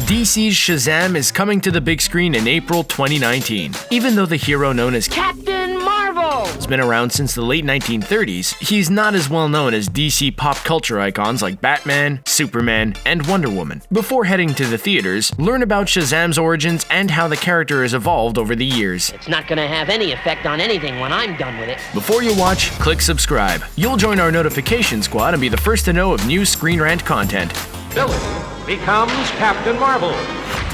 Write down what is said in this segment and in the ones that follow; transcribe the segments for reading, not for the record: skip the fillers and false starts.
DC's Shazam is coming to the big screen in April 2019. Even though the hero known as Captain Marvel has been around since the late 1930s, he's not as well known as DC pop culture icons like Batman, Superman, and Wonder Woman. Before heading to the theaters, learn about Shazam's origins and how the character has evolved over the years. It's not gonna have any effect on anything when I'm done with it. Before you watch, click subscribe. You'll join our notification squad and be the first to know of new ScreenRant content. Billy becomes Captain Marvel.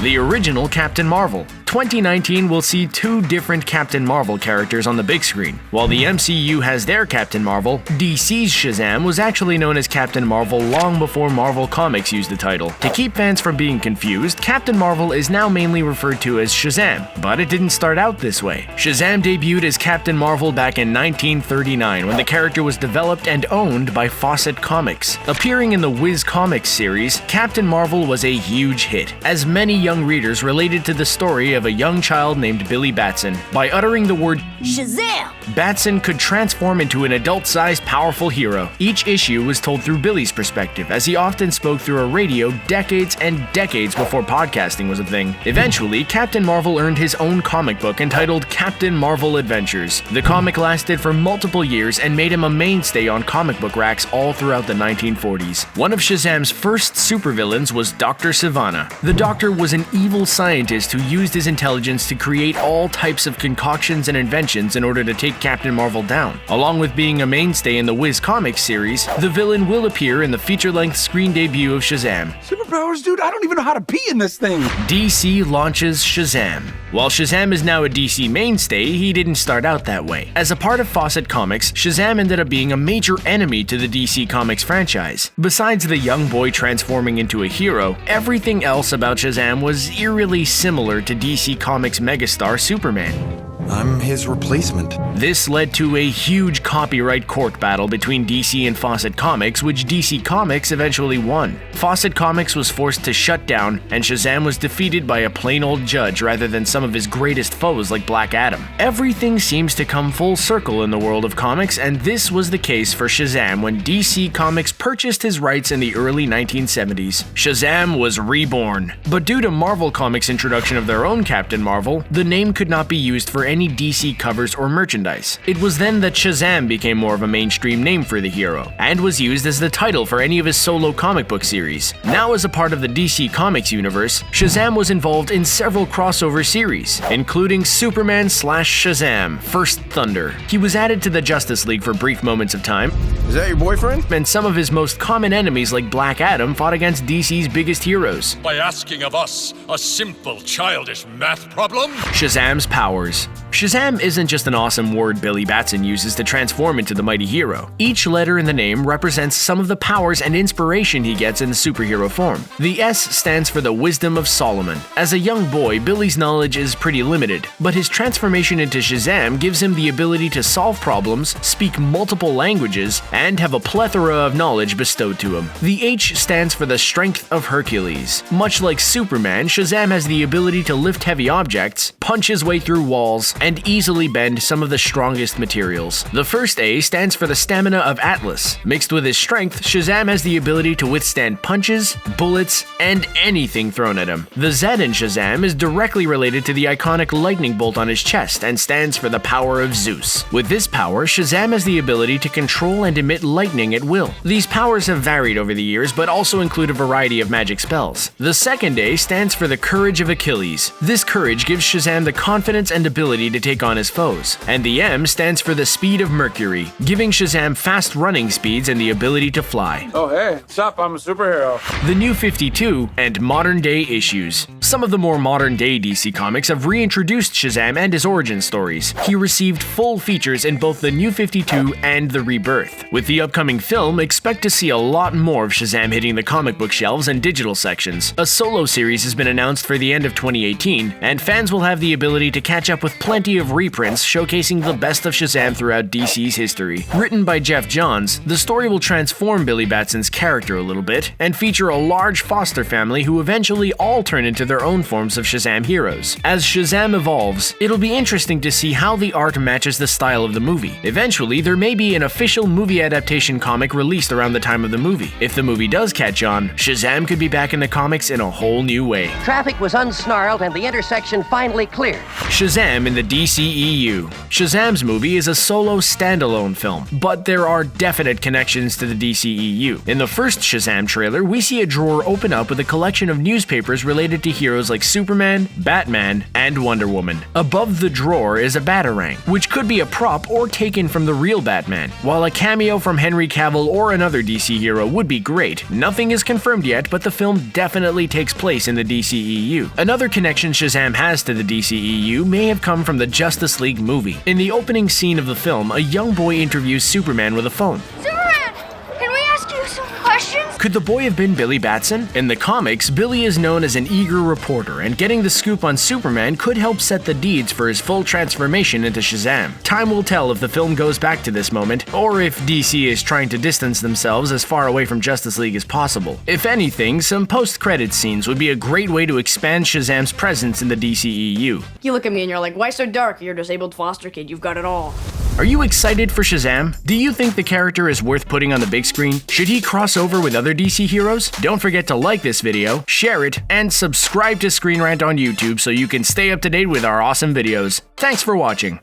The original Captain Marvel. 2019 will see two different Captain Marvel characters on the big screen. While the MCU has their Captain Marvel, DC's Shazam was actually known as Captain Marvel long before Marvel Comics used the title. To keep fans from being confused, Captain Marvel is now mainly referred to as Shazam, but it didn't start out this way. Shazam debuted as Captain Marvel back in 1939 when the character was developed and owned by Fawcett Comics. Appearing in the Wiz Comics series, Captain Marvel was a huge hit, as many young readers related to the story of a young child named Billy Baston. By uttering the word Shazam! Batson could transform into an adult-sized, powerful hero. Each issue was told through Billy's perspective, as he often spoke through a radio decades and decades before podcasting was a thing. Eventually, Captain Marvel earned his own comic book entitled Captain Marvel Adventures. The comic lasted for multiple years and made him a mainstay on comic book racks all throughout the 1940s. One of Shazam's first supervillains was Dr. Sivana. The Doctor was an evil scientist who used his intelligence to create all types of concoctions and inventions in order to take Captain Marvel down. Along with being a mainstay in the Wiz Comics series, the villain will appear in the feature-length screen debut of Shazam. Superpowers, dude, I don't even know how to pee in this thing. DC launches Shazam. While Shazam is now a DC mainstay, he didn't start out that way. As a part of Fawcett Comics, Shazam ended up being a major enemy to the DC Comics franchise. Besides the young boy transforming into a hero, everything else about Shazam was eerily similar to DC Comics megastar Superman. I'm his replacement. This led to a huge copyright court battle between DC and Fawcett Comics, which DC Comics eventually won. Fawcett Comics was forced to shut down, and Shazam was defeated by a plain old judge rather than some of his greatest foes like Black Adam. Everything seems to come full circle in the world of comics, and this was the case for Shazam when DC Comics purchased his rights in the early 1970s. Shazam was reborn. But due to Marvel Comics' introduction of their own Captain Marvel, the name could not be used for any DC covers or merchandise. It was then that Shazam became more of a mainstream name for the hero, and was used as the title for any of his solo comic book series. Now as a part of the DC Comics universe, Shazam was involved in several crossover series, including Superman/Shazam: First Thunder. He was added to the Justice League for brief moments of time, Is that your boyfriend? and some of his most common enemies like Black Adam fought against DC's biggest heroes. By asking of us a simple childish math problem? Shazam's powers. Shazam isn't just an awesome word Billy Batson uses to transform into the mighty hero. Each letter in the name represents some of the powers and inspiration he gets in the superhero form. The S stands for the Wisdom of Solomon. As a young boy, Billy's knowledge is pretty limited, but his transformation into Shazam gives him the ability to solve problems, speak multiple languages, and have a plethora of knowledge bestowed to him. The H stands for the Strength of Hercules. Much like Superman, Shazam has the ability to lift heavy objects, punch his way through walls, and easily bend some of the strongest materials. The first A stands for the Stamina of Atlas. Mixed with his strength, Shazam has the ability to withstand punches, bullets, and anything thrown at him. The Z in Shazam is directly related to the iconic lightning bolt on his chest and stands for the power of Zeus. With this power, Shazam has the ability to control and emit lightning at will. These powers have varied over the years, but also include a variety of magic spells. The second A stands for the Courage of Achilles. This courage gives Shazam the confidence and ability to take on his foes. And the M stands for the Speed of Mercury, giving Shazam fast running speeds and the ability to fly. Oh, hey, what's up? I'm a superhero. The New 52 and modern day issues. Some of the more modern day DC Comics have reintroduced Shazam and his origin stories. He received full features in both the New 52 and the Rebirth. With the upcoming film, expect to see a lot more of Shazam hitting the comic book shelves and digital sections. A solo series has been announced for the end of 2018, and fans will have the the ability to catch up with plenty of reprints showcasing the best of Shazam throughout DC's history. Written by Jeff Johns, the story will transform Billy Batson's character a little bit and feature a large foster family who eventually all turn into their own forms of Shazam heroes. As Shazam evolves, it'll be interesting to see how the art matches the style of the movie. Eventually, there may be an official movie adaptation comic released around the time of the movie. If the movie does catch on, Shazam could be back in the comics in a whole new way. Traffic was unsnarled and the intersection finally cleared. Shazam in the DCEU. Shazam's movie is a solo standalone film, but there are definite connections to the DCEU. In the first Shazam trailer, we see a drawer open up with a collection of newspapers related to heroes like Superman, Batman, and Wonder Woman. Above the drawer is a Batarang, which could be a prop or taken from the real Batman. While a cameo from Henry Cavill or another DC hero would be great, nothing is confirmed yet, but the film definitely takes place in the DCEU. Another connection Shazam has to the DCEU may have come from the Justice League movie. In the opening scene of the film, a young boy interviews Superman with a phone. Superman, can we ask you some questions? Could the boy have been Billy Batson? In the comics, Billy is known as an eager reporter, and getting the scoop on Superman could help set the deeds for his full transformation into Shazam. Time will tell if the film goes back to this moment, or if DC is trying to distance themselves as far away from Justice League as possible. If anything, some post-credits scenes would be a great way to expand Shazam's presence in the DCEU. You look at me and you're like, why so dark? You're a disabled foster kid, you've got it all. Are you excited for Shazam? Do you think the character is worth putting on the big screen? Should he cross over with other DC heroes? Don't forget to like this video, share it, and subscribe to ScreenRant on YouTube so you can stay up to date with our awesome videos. Thanks for watching.